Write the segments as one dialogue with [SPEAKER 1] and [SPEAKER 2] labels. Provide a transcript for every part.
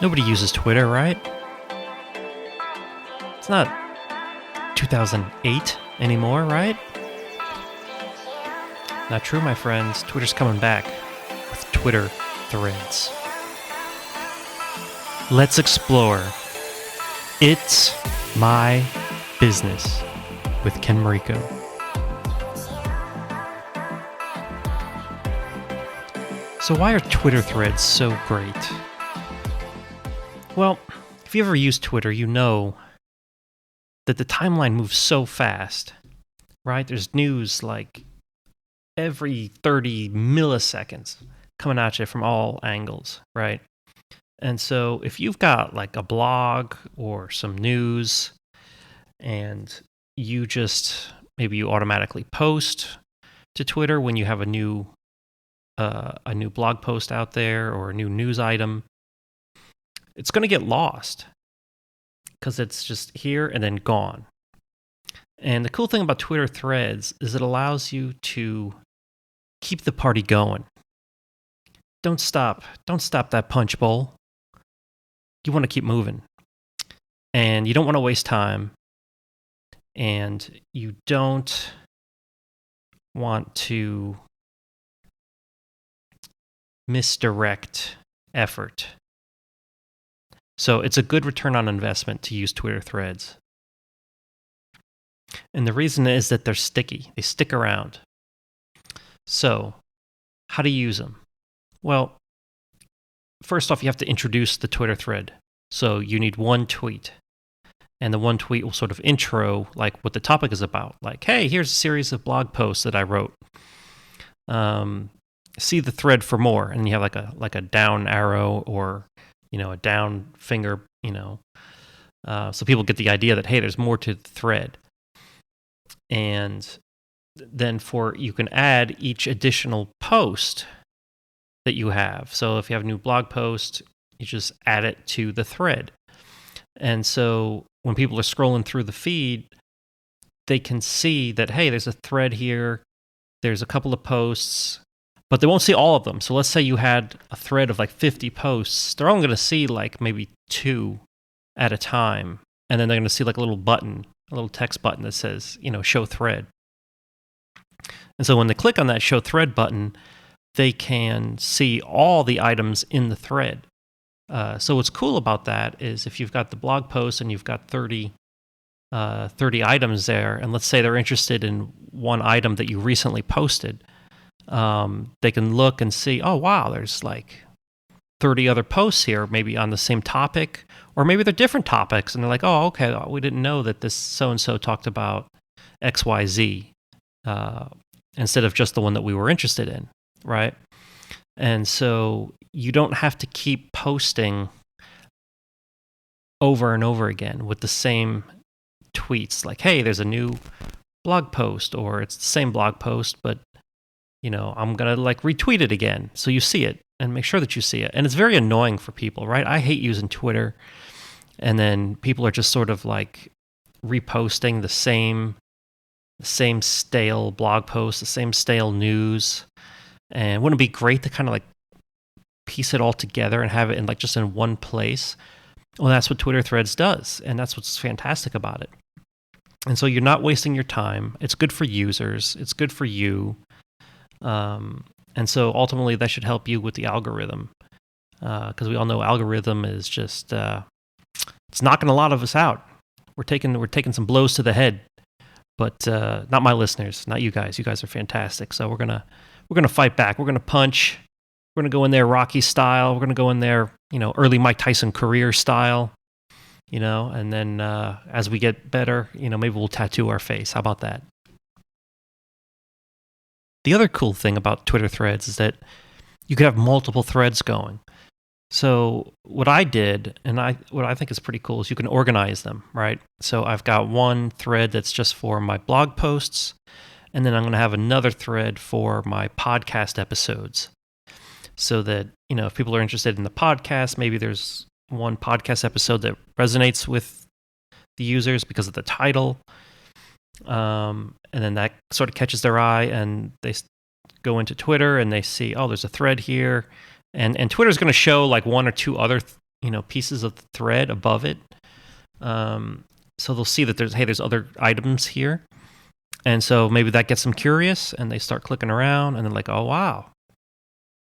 [SPEAKER 1] Nobody uses Twitter, right? It's not 2008 anymore, right? Not true, my friends. Twitter's coming back with Twitter Threads. Let's explore It's My Business with Ken Mariko. So why are Twitter Threads so great? Well, if you ever use Twitter, you know that the timeline moves so fast, right? There's news like every 30 milliseconds coming at you from all angles, right? And so if you've got like a blog or some news and you just, maybe you automatically post to Twitter when you have a new blog post out there or a new news item, it's going to get lost because it's just here and then gone. And the cool thing about Twitter Threads is it allows you to keep the party going. Don't stop that punch bowl. You want to keep moving. And you don't want to waste time. And you don't want to misdirect effort. So it's a good return on investment to use Twitter Threads. And the reason is that they're sticky. They stick around. So, how to use them? Well, first off, you have to introduce the Twitter thread. So you need one tweet. And the one tweet will sort of intro like what the topic is about. Like, hey, here's a series of blog posts that I wrote. See the thread for more. And you have like a down arrow or a down finger, so people get the idea that, hey, there's more to the thread. And then you can add each additional post that you have. So if you have a new blog post, you just add it to the thread. And so when people are scrolling through the feed, they can see that, hey, there's a thread here, there's a couple of posts, but they won't see all of them. So let's say you had a thread of like 50 posts. They're only going to see like maybe 2 at a time. And then they're going to see like a little button, a little text button that says, show thread. And so when they click on that show thread button, they can see all the items in the thread. So what's cool about that is if you've got the blog post and you've got 30 items there, and let's say they're interested in one item that you recently posted, they can look and see, oh, wow, there's like 30 other posts here, maybe on the same topic, or maybe they're different topics, and they're like, oh, okay, we didn't know that this so-and-so talked about XYZ, instead of just the one that we were interested in, right? And so you don't have to keep posting over and over again with the same tweets, like, hey, there's a new blog post, or it's the same blog post, but I'm going to like retweet it again. So you see it and make sure that you see it. And it's very annoying for people, right? I hate using Twitter. And then people are just sort of like reposting the same stale blog post, the same stale news. And wouldn't it be great to kind of like piece it all together and have it in like just in one place? Well, that's what Twitter Threads does. And that's what's fantastic about it. And so you're not wasting your time. It's good for users. It's good for you. And so ultimately that should help you with the algorithm, because we all know algorithm is just it's knocking a lot of us out. We're taking some blows to the head, but not my listeners, not you guys. You guys are fantastic. So we're gonna fight back. We're gonna punch. We're gonna go in there Rocky style. We're gonna go in there early Mike Tyson career style. And then as we get better, maybe we'll tattoo our face. How about that? The other cool thing about Twitter Threads is that you could have multiple threads going. So what I did, and what I think is pretty cool, is you can organize them, right? So I've got one thread that's just for my blog posts, and then I'm going to have another thread for my podcast episodes. So that, if people are interested in the podcast, maybe there's one podcast episode that resonates with the users because of the title. And then that sort of catches their eye, and they go into Twitter and they see, oh, there's a thread here, and Twitter's going to show like one or two other pieces of the thread above it. So they'll see that there's other items here. And so maybe that gets them curious and they start clicking around and they're like, oh, wow,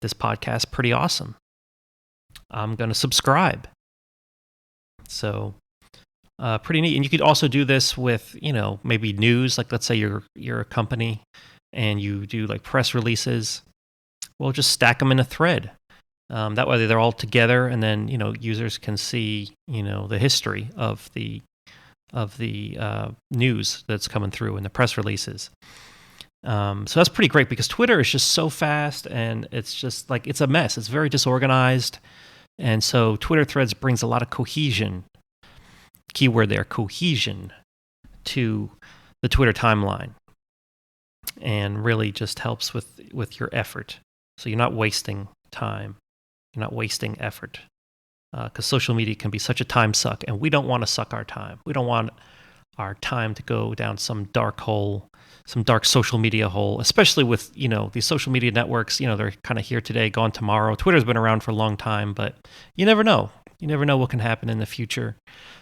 [SPEAKER 1] this podcast's pretty awesome. I'm going to subscribe. So pretty neat. And you could also do this with, maybe news. Like let's say you're a company and you do like press releases. Well, just stack them in a thread. That way they're all together, and then users can see the history of the news that's coming through in the press releases. So that's pretty great because Twitter is just so fast, and it's just like it's a mess. It's very disorganized, and so Twitter Threads brings a lot of cohesion. Keyword there, cohesion, to the Twitter timeline, and really just helps with your effort. So you're not wasting time. You're not wasting effort, because social media can be such a time suck, and we don't want to suck our time. We don't want our time to go down some dark hole, some dark social media hole, especially with, these social media networks. They're kind of here today, gone tomorrow. Twitter's been around for a long time, but you never know. You never know what can happen in the future.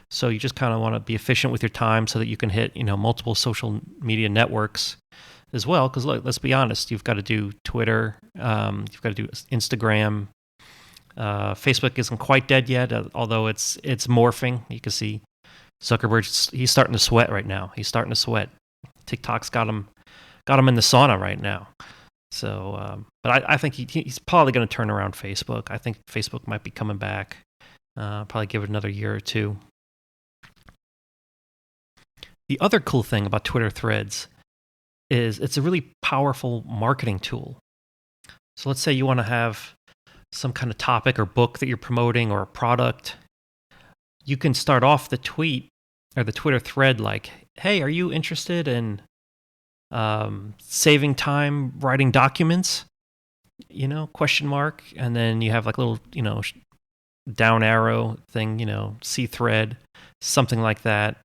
[SPEAKER 1] So you just kind of want to be efficient with your time so that you can hit, multiple social media networks as well. Because let's be honest, you've got to do Twitter, you've got to do Instagram. Facebook isn't quite dead yet, although it's morphing. You can see Zuckerberg, he's starting to sweat right now. He's starting to sweat. TikTok's got him in the sauna right now. So, but I think he's probably going to turn around Facebook. I think Facebook might be coming back. Probably give it another year or two. The other cool thing about Twitter Threads is it's a really powerful marketing tool. So let's say you want to have some kind of topic or book that you're promoting or a product. You can start off the tweet or the Twitter thread like, hey, are you interested in saving time writing documents? Question mark. And then you have like a little, down arrow thing, see thread, something like that.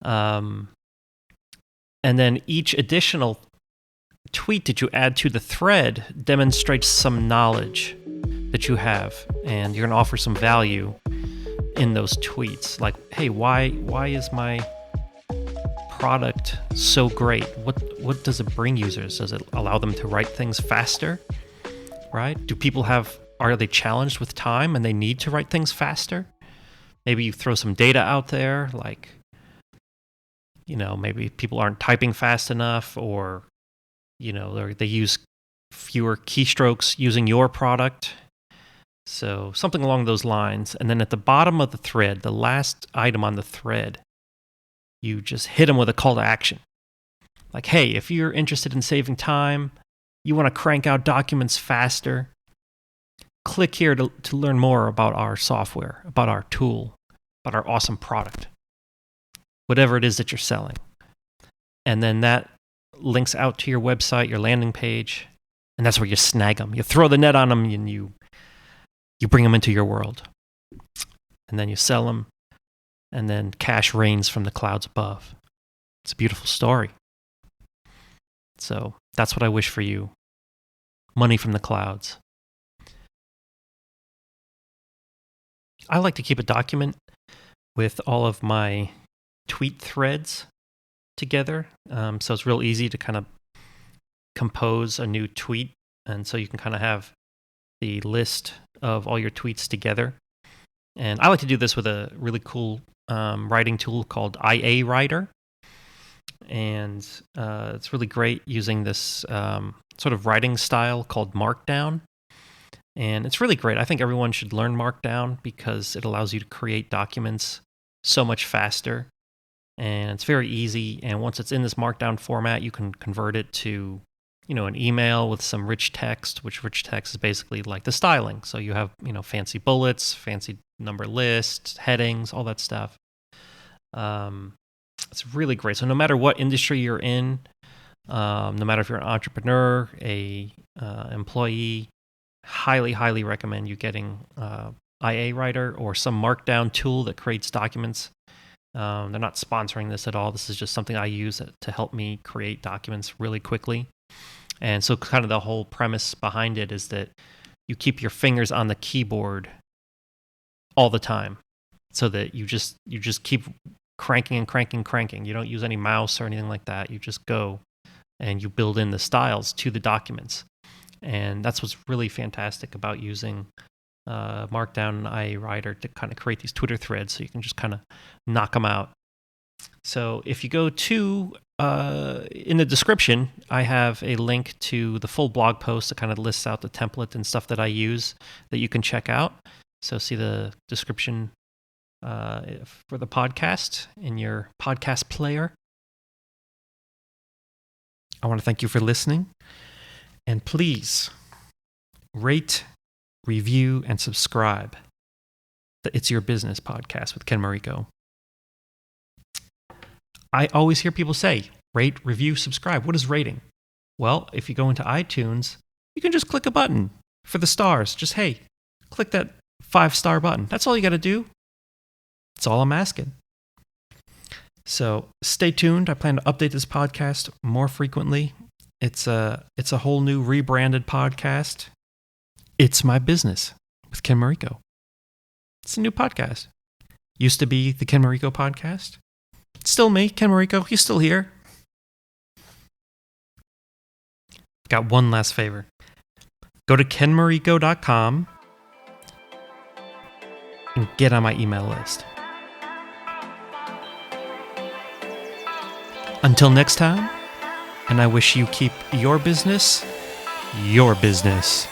[SPEAKER 1] And then each additional tweet that you add to the thread demonstrates some knowledge that you have, and you're going to offer some value in those tweets. Like, hey, why is my product so great? What does it bring users? Does it allow them to write things faster? Right? Are they challenged with time and they need to write things faster? Maybe you throw some data out there, like, maybe people aren't typing fast enough, or, they use fewer keystrokes using your product. So something along those lines. And then at the bottom of the thread, the last item on the thread, you just hit them with a call to action. Like, hey, if you're interested in saving time, you want to crank out documents faster, click here to learn more about our software, about our tool, about our awesome product, whatever it is that you're selling. And then that links out to your website, your landing page, and that's where you snag them. You throw the net on them and you bring them into your world. And then you sell them, and then cash rains from the clouds above. It's a beautiful story. So that's what I wish for you. Money from the clouds. I like to keep a document with all of my tweet threads together. So it's real easy to kind of compose a new tweet. And so you can kind of have the list of all your tweets together. And I like to do this with a really cool writing tool called IA Writer. And it's really great using this sort of writing style called Markdown. And it's really great. I think everyone should learn Markdown because it allows you to create documents so much faster. And it's very easy. And once it's in this Markdown format, you can convert it to, an email with some rich text, which rich text is basically like the styling. So you have, fancy bullets, fancy number lists, headings, all that stuff. It's really great. So no matter what industry you're in, no matter if you're an entrepreneur, a employee, highly recommend you getting IA Writer or some Markdown tool that creates documents. They're not sponsoring this at all. This is just something I use to help me create documents really quickly. And so kind of the whole premise behind it is that you keep your fingers on the keyboard all the time, so that you just keep cranking and cranking and cranking. You don't use any mouse or anything like that. You just go and you build in the styles to the documents. And that's what's really fantastic about using Markdown and IA Writer to kind of create these Twitter threads, so you can just kind of knock them out. So if you go to, in the description, I have a link to the full blog post that kind of lists out the template and stuff that I use that you can check out. So see the description for the podcast in your podcast player. I want to thank you for listening. And please rate, review, and subscribe the It's Your Business podcast with Ken Mariko. I always hear people say, rate, review, subscribe. What is rating? Well, if you go into iTunes, you can just click a button for the stars. Just, hey, click that 5-star button. That's all you got to do. That's all I'm asking. So stay tuned. I plan to update this podcast more frequently. It's a whole new rebranded podcast. It's My Business with Ken Mariko. It's a new podcast. Used to be the Ken Mariko podcast. It's still me, Ken Mariko. He's still here. Got one last favor. Go to kenmariko.com and get on my email list. Until next time, and I wish you keep your business your business.